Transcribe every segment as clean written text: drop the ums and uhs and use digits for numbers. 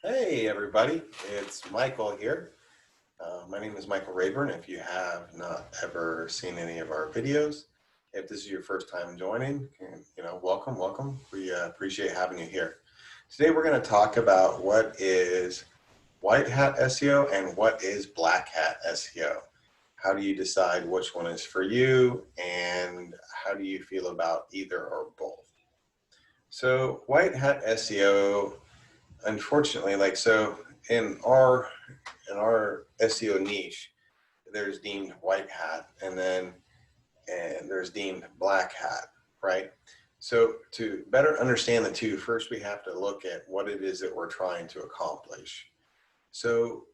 Hey everybody, it's Michael here. My name is Michael Rayburn. If you have not ever seen any of our videos, if this is your first time joining, welcome. We appreciate having you here. Today we're going to talk about what is White Hat SEO and what is Black Hat SEO. How do you decide which one is for you, and how do you feel about either or both? So White Hat SEO, unfortunately, in our SEO niche, there's deemed white hat, and there's deemed black hat, right? So to better understand the two, first we have to look at what it is that we're trying to accomplish. So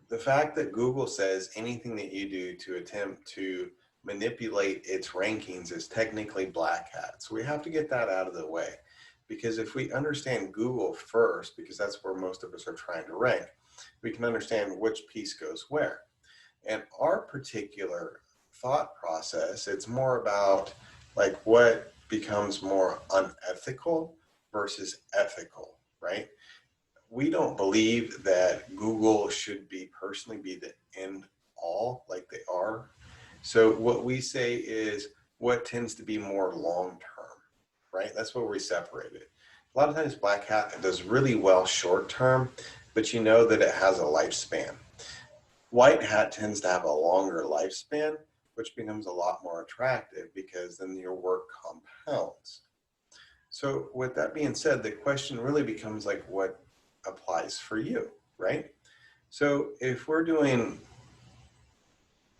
the fact that Google says anything that you do to attempt to manipulate its rankings is technically black hat. So we have to get that out of the way, because if we understand Google first, because that's where most of us are trying to rank, we can understand which piece goes where. And our particular thought process, it's more about like what becomes more unethical versus ethical, right? We don't believe that Google should be the end all like they are. So what we say is what tends to be more long term, right? That's where we separate it. A lot of times Black Hat does really well short term, but you know that it has a lifespan. White Hat tends to have a longer lifespan, which becomes a lot more attractive because then your work compounds. So with that being said, the question really becomes like what applies for you, right? So if we're doing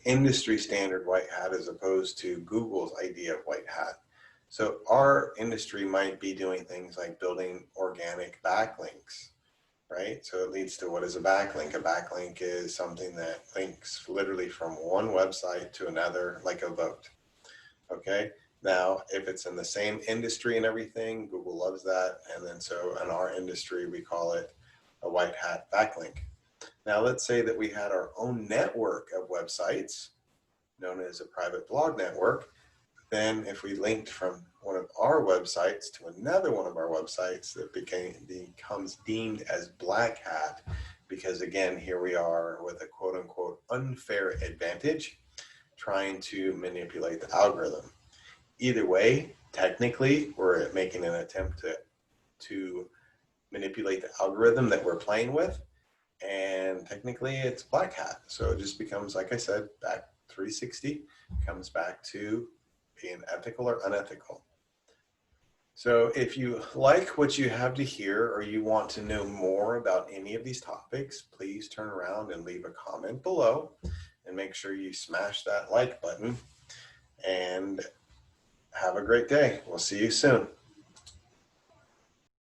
industry standard white hat as opposed to Google's idea of white hat, so our industry might be doing things like building organic backlinks, right? So it leads to what is a backlink? A backlink is something that links literally from one website to another, like a vote. Okay. Now, if it's in the same industry and everything, Google loves that. And then so in our industry, we call it a white hat backlink. Now, let's say that we had our own network of websites known as a private blog network. Then if we linked from one of our websites to another one of our websites, that becomes deemed as black hat, because again, here we are with a quote unquote unfair advantage trying to manipulate the algorithm. Either way, technically, we're making an attempt to manipulate the algorithm that we're playing with, and technically it's black hat. So it just becomes, like I said, back 360, comes back to being ethical or unethical. So if you like what you have to hear or you want to know more about any of these topics, please turn around and leave a comment below, and make sure you smash that like button, and have a great day. We'll see you soon.